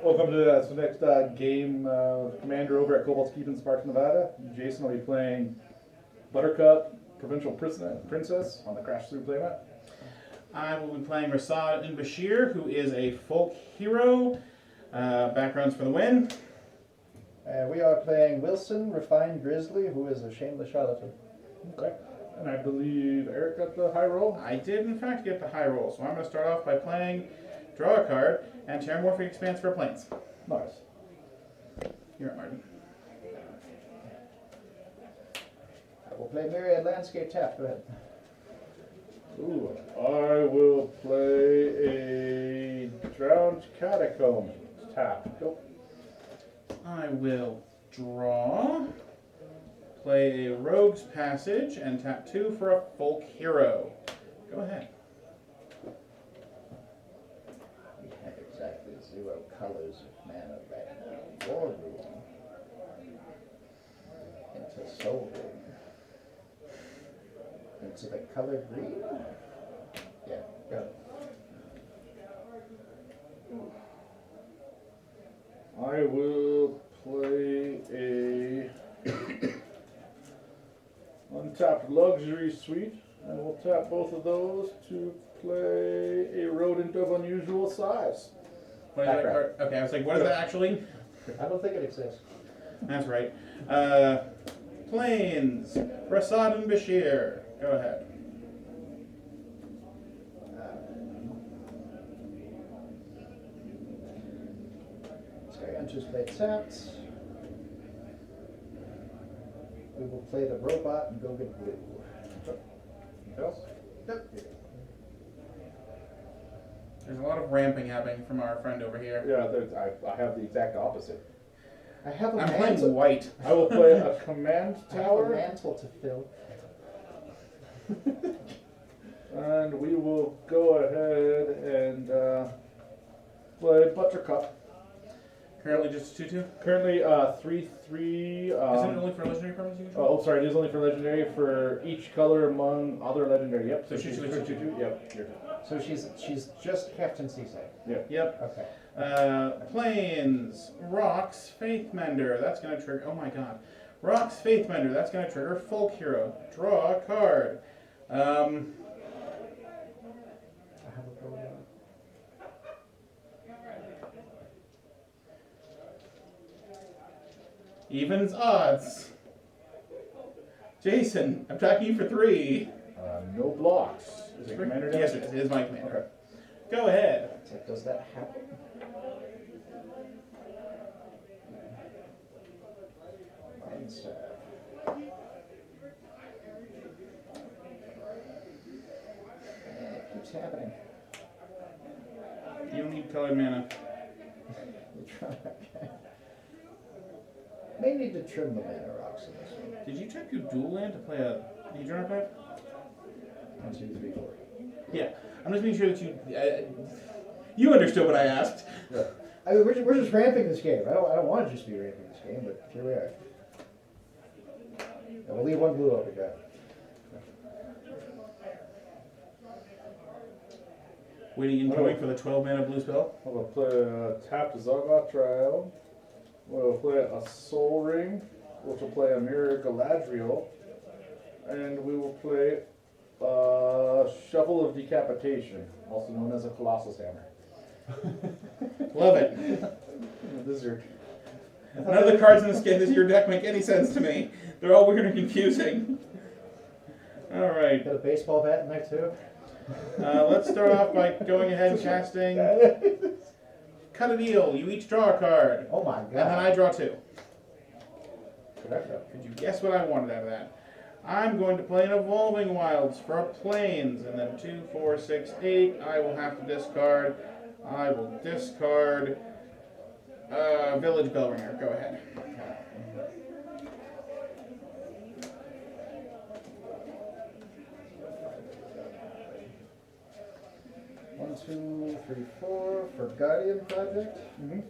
Welcome to the next game. Commander over at Kobold's Keep in Sparks, Nevada. Jason will be playing Buttercup, Provincial Princess on the Crash Through playmat. I will be playing Rasad and Bashir, who is a folk hero. Backgrounds for the win. We are playing Wilson, Refined Grizzly, who is a shameless charlatan. Okay. And I believe Eric got the high roll. I did, in fact, get the high roll, so I'm going to start off by playing Draw a Card and Terramorphic Expanse for Plains. Nice. You're up, Martin. I will play Myriad Landscape Tap. Go ahead. Ooh, I will play a Drowned Catacomb. Tap. Go. I will draw, play a Rogue's Passage, and tap 2 for a folk hero. Go ahead. We have exactly 0 colors of mana right now. War Room. Into Soul Room. Into the color green. Yeah, go. I will play a untapped luxury suite, and we'll tap both of those to play a rodent of unusual size. What is that card? Okay, I was like, what is that actually? I don't think it exists. That's right. Plains, Rasad and Bashir. Go ahead. Sky Hunters play tapped. We will play the robot and go get blue. Else? Yep. There's a lot of ramping happening from our friend over here. Yeah, I have the exact opposite. I have a I'm mantle. playing white. I will play a command I have a tower, mantle to fill. and we will go ahead and play Buttercup. Currently just a 2/2. Currently 3/3. Isn't it only for legendary permanents you control? Oh, sorry, it is only for legendary for each color among other legendary. Yep. So she's 2/2. Yep. You're So she's just Captain Seaside. Yep. Okay. Plains, Rocks, Faith Mender. That's going to trigger. Oh my god. Rocks, Faith Mender. That's going to trigger Folk Hero. Draw a card. I have a program. Evens odds. Jason, I'm attacking you for 3. no blocks. Is it commander? Yes, it is my commander. Okay. Go ahead. So does that happen? It keeps happening. You don't need colored mana. Okay. May need to trim the mana rocks in this one. Did you check your dual land to play a Legion Archive? 1, 2, 3, 4. Yeah. I'm just making sure that you understood what I asked. Yeah. I mean, we're just ramping this game. I don't want to just be ramping this game, but here we are. And we'll leave 1 blue over here. Waiting in going for the 12 mana blue spell. We'll play a tapped Zoggoth Trial. We'll play a Soul Ring, which will play a Mirror Galadriel, and we will play a Shovel of Decapitation, also known as a Colossus Hammer. Love it. This is your... None of the cards in your deck make any sense to me. They're all weird and confusing. Alright. Got a baseball bat in there too. Let's start off by going ahead and casting Cut a Deal. You each draw a card. Oh my god. And then I draw 2. Correct. Could you guess what I wanted out of that? I'm going to play an Evolving Wilds for a Plains, and then 2, 4, 6, 8. I will have to discard. I will discard Village Bellringer. Go ahead. One, 2, 3, 4 for Guardian Project. Mm-hmm.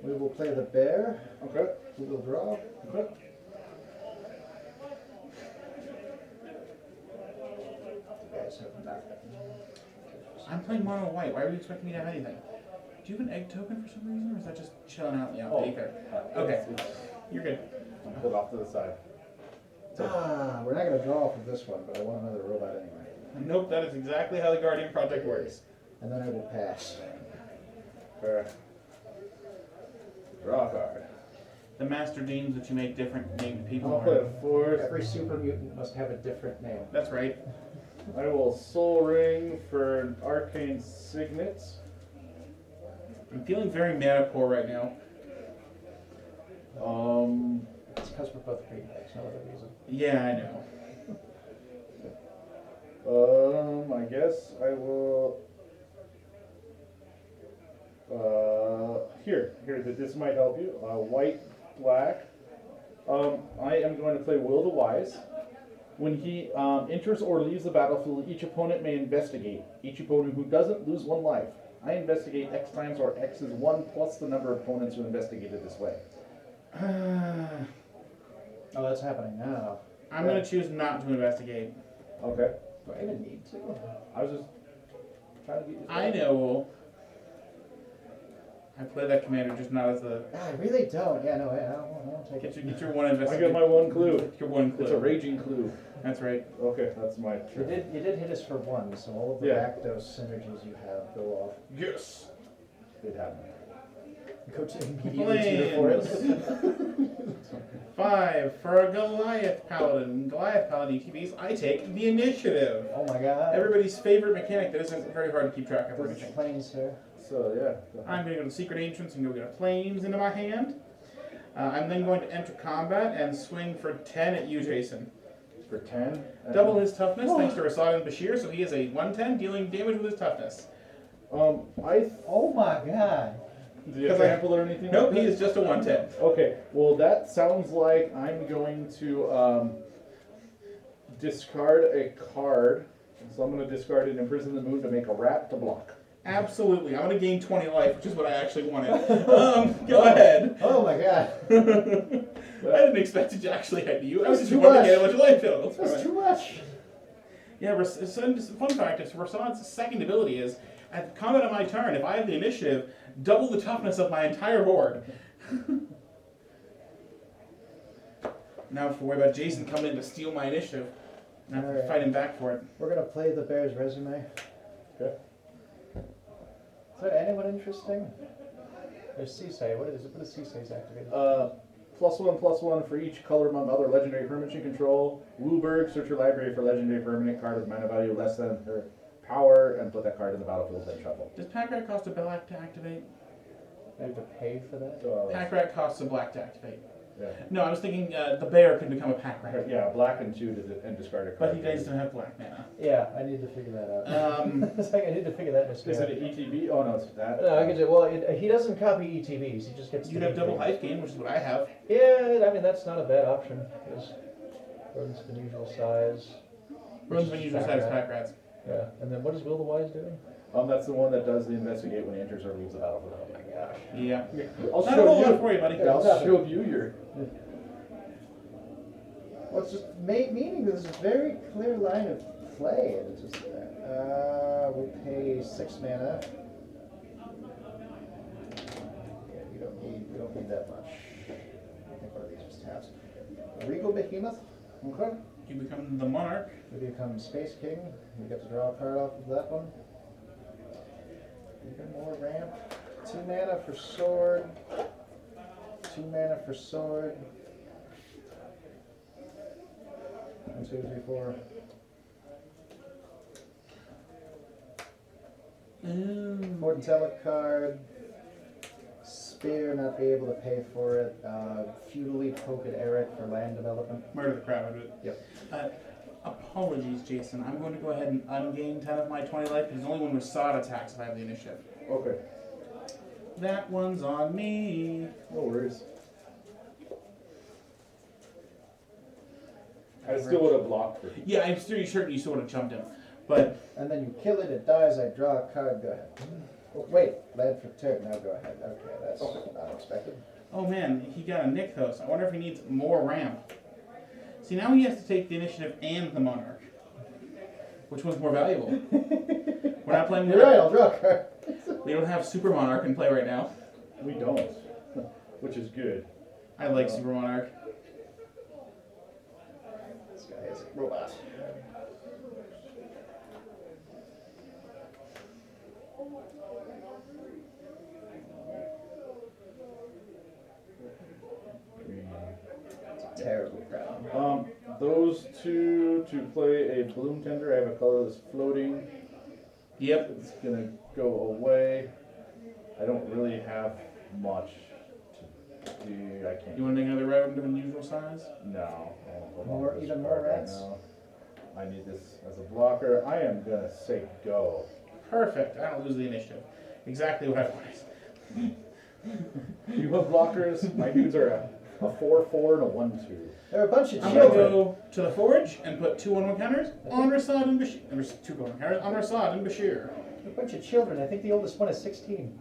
We will play the bear. Okay. We will draw. Okay. You guys have nothing. I'm playing mono white. Why were you expecting me to have anything? Do you have an egg token for some reason, or is that just chilling out in the outbaker? Okay, you're good. Put off to the side. We're not going to draw for this one, but I want another robot anyway. Nope, that is exactly how the Guardian Project works. And then I will pass. Fair. Draw a card. The master deems that you make different named people. I'll play a force. Every super mutant must have a different name. That's right. I will Soul Ring for an Arcane Signet. I'm feeling very mana poor right now. It's because we're both green decks, no other reason. Yeah, I know. I guess I will. Here, this might help you. White, black. I am going to play Will the Wise. When he enters or leaves the battlefield, each opponent may investigate. Each opponent who doesn't lose 1 life. I investigate X times, or X is 1 plus the number of opponents who investigated this way. Oh, that's happening now. I'm going to choose not to investigate. Okay. Do I even need to? I was just trying to get you. I know. I play that commander just not as a... I really don't. Yeah, no, I don't take it. Get your one I investigate. got my 1 clue. Your one clue. It's a raging clue. That's right. Okay, that's my You did hit us for 1, so all of the Yeah. Rakdos synergies you have go off. Yes. It happened. Go to immediately to the forest. 5 for a Goliath Paladin. Goliath Paladin ETBs, I take the initiative. Oh my god. Everybody's favorite mechanic that isn't very hard to keep track of. There's planes here. So yeah. I'm going to go to Secret Entrance and go get a Plains into my hand. I'm then going to enter combat and swing for 10 at you, Jason. For 10. Double his toughness thanks to Rasad and Bashir, so he is a 110, dealing damage with his toughness. Oh my god. Do you have trample or anything? Nope, like he that? is just a 110. Okay, well that sounds like I'm going to discard a card. So I'm going to discard an Imprison the Moon to make a rat to block. Absolutely. I'm going to gain 20 life, which is what I actually wanted. Go ahead. Oh my god. I didn't expect it to actually hit you. I was That's just too wanting to much. get a bunch of life total. That's too much. Yeah, fun fact is Rasad's second ability is, at the combat of my turn, if I have the initiative, double the toughness of my entire board. Now I have to worry about Jason coming in to steal my initiative. And I have to Alright. fight him back for it. We're gonna play the Bears resume. Okay. Is there anyone interesting? There's Ceesay. What is Ceesay's activated? +1/+1 for each color among other legendary permanents you control. Wooburg, search your library for legendary permanent card with mana value less than her power and put that card in the battlefield, then shuffle. Does Pack Rat cost a black to activate? I have to pay for that? Pack Rat costs a black to activate. Yeah. No, I was thinking the bear could become a Pack Rat. Yeah, black and 2 and discard a card. But he doesn't have black mana. Yeah, I need to figure that out. It's like I need to figure that out. Is it an ETB? Oh no, it's that. No, I can just, well, he doesn't copy ETBs. He just gets. You the have double ETB. life gain, which is what I have. Yeah, I mean that's not a bad option. Because rodent's unusual size. Runs when you just have Pack Rats. Yeah, and then what is Will the Wise doing? That's the one that does the investigate when he enters or leaves the battlefield. Oh my gosh. Yeah. I'll Not a whole lot show for you, buddy. you. I'll show you your. Well, it's just meaning there's a very clear line of play, and it's just we'll pay 6 mana. Yeah, we don't need that much. I think one of these just taps. Regal Behemoth. Okay. You become the monarch. We become Space King. We get to draw a card off of that one. Even more ramp. 2 mana for sword. 2 mana for sword. 1, 2, 3, 4. Fortella card. Spear, not be able to pay for it. Feudally poke at Eric for land development. Murder the crap out of it. Yep. Apologies, Jason. I'm going to go ahead and ungain 10 of my 20 life because only when Rasad attacks if I have the initiative. Okay. That one's on me. No worries. I still would have blocked for. Yeah, I'm pretty certain you sort of jumped him. But And then you kill it, it dies, I draw a card, go ahead. Wait, land for turn, now go ahead. Okay, that's not expected. oh man, he got a Nykthos. I wonder if he needs more ramp. See, now he has to take the initiative and the monarch. Which one's more valuable? We're not playing. You're right, I'll draw a card. We don't have Super Monarch in play right now. We don't, which is good. I like Super Monarch. This guy is a robot. It's a terrible crowd. Those two to play a Bloom Tender. I have a color that's floating. Yep. It's gonna go away. I don't really have much to do. I can't. You want to make another round of unusual size? No. More, even more rats? Now. I need this as a blocker. I am gonna say go. Perfect. I don't lose the initiative. Exactly what I wanted. You have blockers. My dudes are a 4/4 and a 1/2. There are a bunch of I'm going to children. go to the forge and put 2 1/1 counters on Rasad and Bashir. There's 2 1/1 counters on Rasad and Bashir. A bunch of children. I think the oldest one is 16.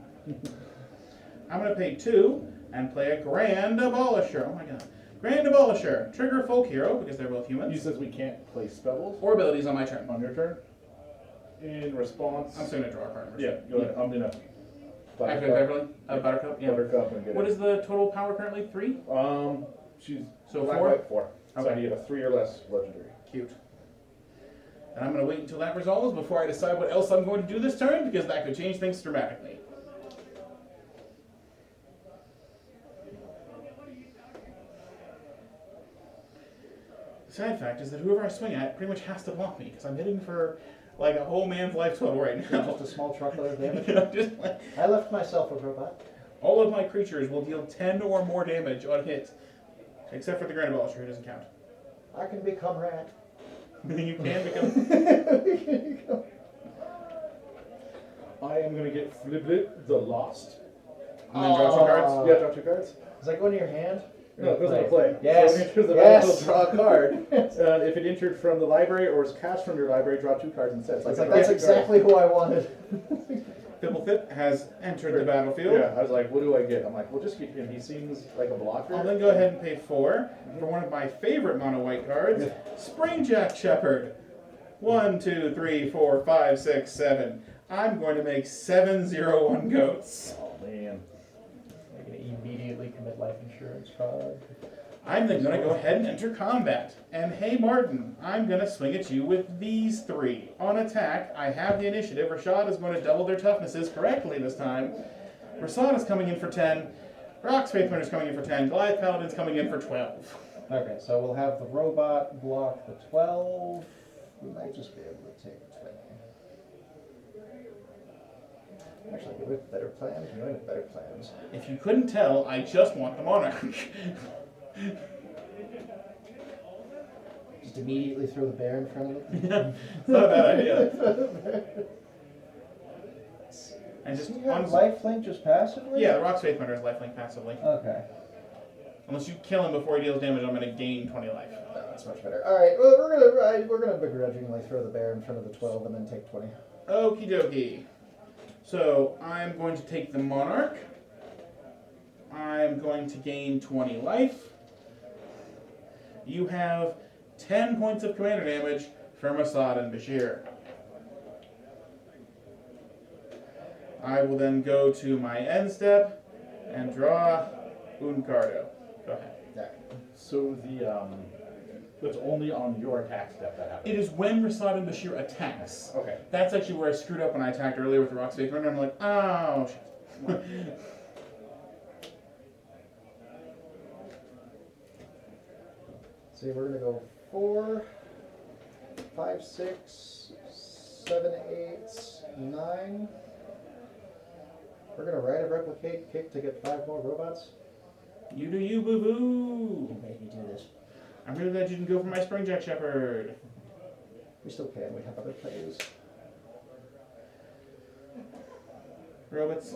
I'm going to pay 2 and play a Grand Abolisher. Oh my god. Grand Abolisher. Trigger Folk Hero because they're both He humans. says we can't play spells Or abilities on my turn. on your turn. In response, I'm still going to draw a card first. yeah, go ahead. I'm gonna Actually, Beverly? Buttercup? Yeah. Buttercup and get What it. is the total power currently? 3? She's So black, 4? white, 4. So Okay. I need a 3 or less legendary. Cute. And I'm going to wait until that resolves before I decide what else I'm going to do this turn because that could change things dramatically. The sad fact is that whoever I swing at pretty much has to block me because I'm hitting for like a whole man's life total right now. Just a small truckload of damage. Just like, I left myself a robot. all of my creatures will deal 10 or more damage on hit, except for the Grand Abolisher, who doesn't count. I can become rat. You can become. I am gonna get Fliblit the Lost. And then draw 2 cards. Yeah, draw 2 cards. Does that go into your hand? No, it goes into play. Yes. So when you enter the Yes. battlefield, draw a card. If it entered from the library or is cast from your library, draw 2 cards instead. It's like, that's exactly who I wanted. Fibblethip has entered the battlefield. Yeah, I was like, what do I get? I'm like, well, just get him. He seems like a blocker. I'll then go ahead and pay 4 for one of my favorite mono white cards, Springjack Shepherd. 1, 2, 3, 4, 5, 6, 7. I'm going to make 7/0/1 goats. Oh, man. I'm going to immediately commit life insurance fraud. I'm then going to go ahead and enter combat. And hey, Martin, I'm going to swing at you with these 3. On attack, I have the initiative. Rashad is going to double their toughnesses correctly this time. Rasad is coming in for 10. Rock's Faithfinder is coming in for 10. Goliath Paladin's coming in for 12. Okay, so we'll have the robot block the 12. We might just be able to take 20. Actually, we have better plans. We have better plans. If you couldn't tell, I just want the Monarch. Just immediately throw the bear in front of it. It's not a bad idea. And just Do you have on lifelink just passively? yeah, the Rock's Faithfinder is lifelink passively. Okay. Unless you kill him before he deals damage, I'm going to gain 20 life. No, that's much better. All right, well, we're gonna begrudgingly throw the bear in front of the 12 and then take 20. Okie dokie. So I'm going to take the Monarch. I'm going to gain 20 life. You have 10 points of commander damage from Assad and Bashir. I will then go to my end step and draw Uncardo. Go ahead. Yeah. So it's only on your attack step that happens. It is when Rasad and Bashir attacks. Okay. That's actually where I screwed up when I attacked earlier with the Rock's Faith Runner. I'm like, oh, shit. See, we're gonna go 4, 5, 6, 7, 8, 9. We're gonna ride a replicate kick to get 5 more robots. You do you, boo-boo. You made me do this. I'm really glad you didn't go for my Springjack Shepherd. We still can. We have other plays. Robots.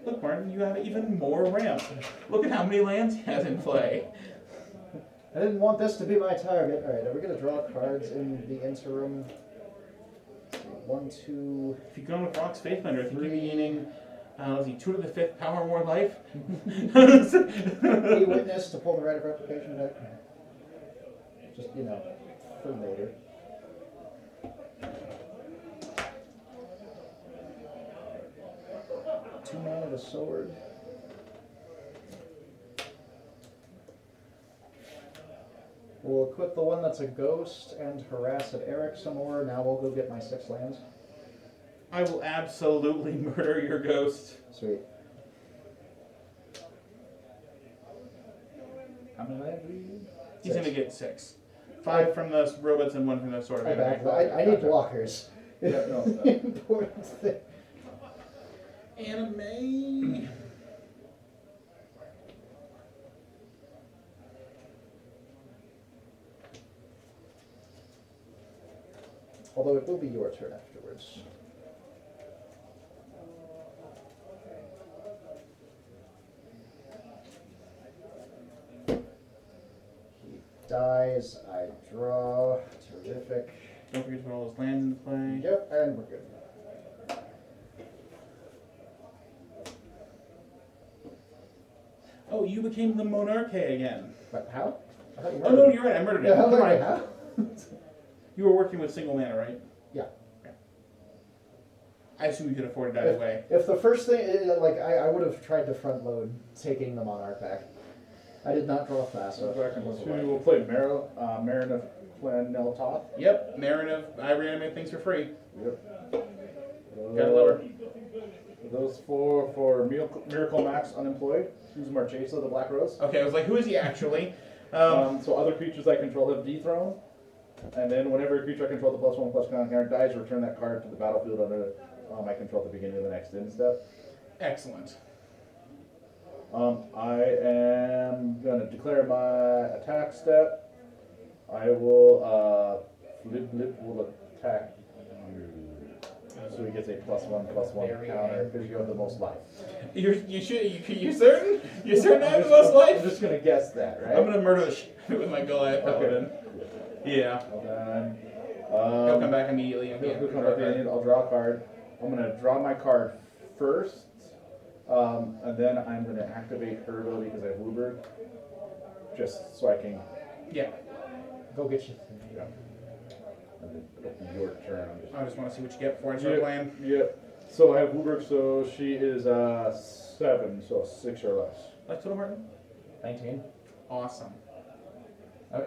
Look, Martin, you have even more ramp. Look at how many lands he has in play. I didn't want this to be my target. All right, are we gonna draw cards in the interim? 1, 2. If you go with Rock's Faithfinder, I think you'd be gaining, let's see, 2 to the 5th power more life. A witness to pull the right of replication deck. Just, you know, for later. Two mana of a sword. We'll equip the one that's a ghost and harass at Eric some more. Now we'll go get my 6 lands. I will absolutely murder your ghost. Sweet. How many land do we need? He's 6. gonna get 6. 5 from the robots and 1 from the sword of anime. I need blockers. Yeah, no. Important thing. Anime. Although it will be your turn afterwards. He dies, I draw. Terrific. Don't forget to put all those lands into play. Yep, and we're good. Oh, you became the Monarche again. But how? I thought you Oh murdered no, me. you're right. I murdered Yeah, him. how? Never mind. How? You were working with single mana, right? Yeah. Okay. I assume you could afford it either way. If the first thing, I would have tried to front load taking the Monarch back. I did not draw fast So enough. back in 2, we'll play Marin of Clan Neltoth. Yep, Marin of I reanimate things for free. Yep. Gotta love her. Those 4 for Miracle Max Unemployed. Who's Marchesa, the Black Rose. Okay, I was like, who is he actually? So other creatures I control have dethroned. And then whenever a creature I control the +1/+1 counter dies, return that card to the battlefield under my control at the beginning of the next end step. Excellent. I am going to declare my attack step. I will, Flip will attack you. So he gets a +1/+1 Very counter because you have the most life. You certain? You certain I have the most I'm life? just going to guess that, right? I'm gonna murder the shit with my Goliath Paladin. Yeah. Well done. He'll come back immediately and He'll come back at the end. I'll draw a card. I'm going to draw my card first. And then I'm going to activate her ability because I have Wooburg. Just so I can. Yeah. Go get you. Yeah. And then it'll be your turn. I just want to see what you get before I start playing. Yep. So I have Wooburg, so she is 7, so 6 or less. Let's Total Martin. 19. Awesome.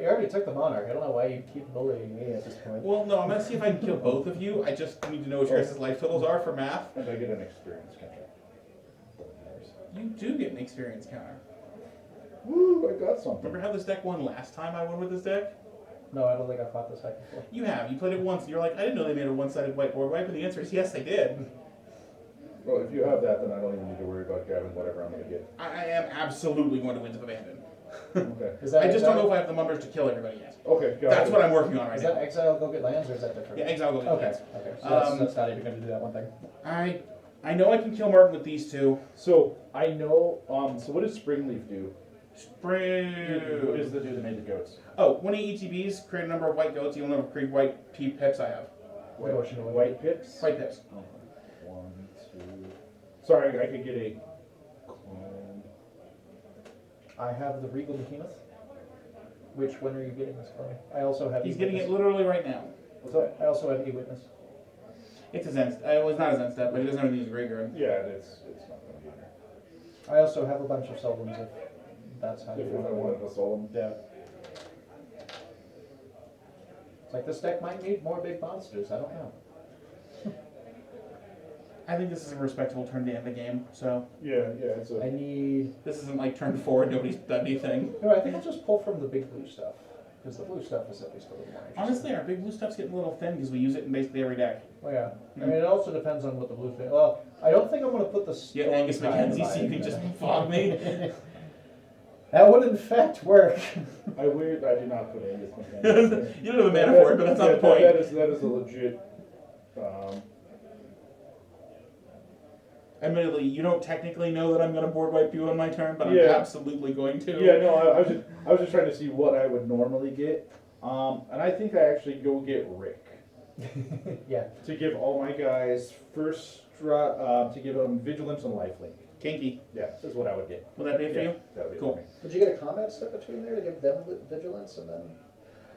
You already took the Monarch. I don't know why you keep bullying me at this point. Well, no, I'm gonna see if I can kill both of you. I just need to know what your guys' life totals are for math. And I get an experience counter. You do get an experience counter. Woo, I got something. Remember how this deck won last time I won with this deck? No, I don't think I fought this deck before. You have. You played it once and you're like, I didn't know they made a one-sided whiteboard wipe, and the answer is yes, they did. Well, if you have that, then I don't even need to worry about grabbing whatever I'm going to get. I am absolutely going to Winds of Abandon. Okay. Is that I just don't exile? know if I have the numbers to kill everybody yet. Okay, got That's it. what I'm working on right Is now. that exile go get lands or is that different? Yeah, exile go get Okay. lands. Okay. So Um, that's not even going to do that one thing. I know I can kill Martin with these two. So, I know, so what does Springleaf do? Spring. What does the do that made the goats? Oh, when he ETBs, create a number of white goats. You'll never create white pips I have. White pips? White pips. Okay. 1, 2. Sorry, I could get a clone. I have the Regal Behemoth. Which, when are you getting this for me? I also have He's E-Witness. getting it literally right now. What's that? I also have E-Witness. It's a Zen. Well, it's not a Zen step, but he doesn't have anything as a graveyard. Yeah, it's not going to matter. I also have a bunch of Seldons if that's how you If want I to wanted to soul them. Yeah. It's like this deck might need more big monsters. I don't know. I think this is a respectable turn to end the game. So Yeah, it's I a. need. this isn't like turn 4 and nobody's done anything. No, I think I'll just pull from the big blue stuff because the blue stuff is at least a little more interesting. Honestly, our big blue stuff's getting a little thin because we use it in basically every deck. Oh yeah. I mean, it also depends on what the blue thing. Well, I don't think I'm going to put the. Yeah, Storm Angus Tide Mackenzie, so you in can there. just fog me. That would in fact work. I do not put Angus Mackenzie. You don't have a mana for it, but that's not the point. That is a legit. Admittedly, you don't technically know that I'm going to board wipe you on my turn, but I'm Yeah. absolutely going to. Yeah, no, I was just trying to see what I would normally get, and I think I actually go get Rick Yeah. to give all my guys to give them vigilance and lifelink. Kinky. Yeah, is what I would get. Will that be for Yeah, you? that would be Cool. for me. Would you get a combat step between there to give them vigilance and then?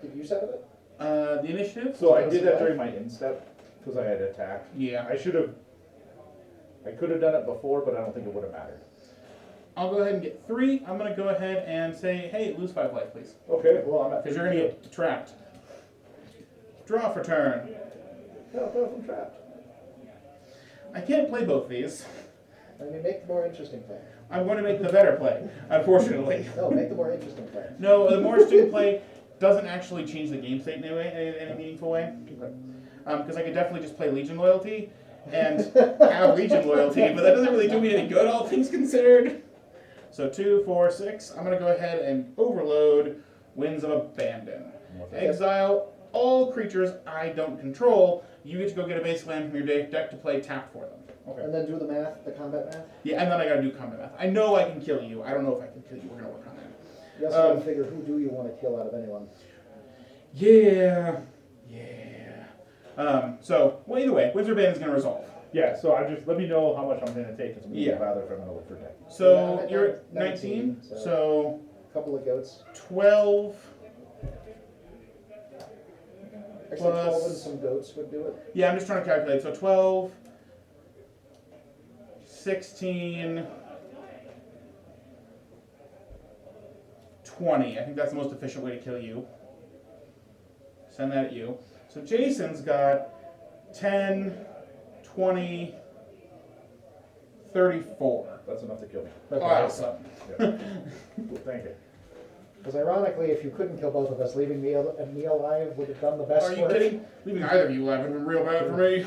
Did you set it? The initiative? So I did that during my instep because I had attacked. Yeah. I should have. I could have done it before, but I don't think it would have mattered. I'll go ahead and get 3. I'm going to go ahead and say, hey, lose 5 life, please. Okay, well I'm at. Because you're going to get trapped. Draw for turn. No, I'm trapped. I can't play both these. I mean, make the more interesting play. I'm going to make the better play, unfortunately. No, make the more interesting play. No, the more interesting play doesn't actually change the game state in any meaningful way. Because I could definitely just play Legion Loyalty and have Legion Loyalty, but that doesn't really do me any good, all things considered. So 2, 4, 6. I'm going to go ahead and overload Winds of Abandon. Exile all creatures I don't control. You get to go get a base land from your deck to play tap for them. Okay. And then do the math, the combat math. Yeah, and then I gotta do combat math. I know I can kill you. I don't know if I can kill you. We're gonna work on that. You also gotta figure who do you want to kill out of anyone. Yeah. So, well, either way, Wizard Band is gonna resolve. Yeah, so I just let me know how much I'm gonna take. It's Yeah. rather if I'm gonna look for deck. So, I'm at you're at 19, 19, so A couple of goats. 12. Actually, Plus- 12 and some goats would do it. Yeah, I'm just trying to calculate. So 12, 16, 20. I think that's the most efficient way to kill you. Send that at you. So Jason's got 10, 20, 34. That's enough to kill me. Awesome. Yeah. Thank you. Because ironically, if you couldn't kill both of us, leaving me alive would have done the best Are you work. kidding? Leaving either of you alive would have been real bad for me.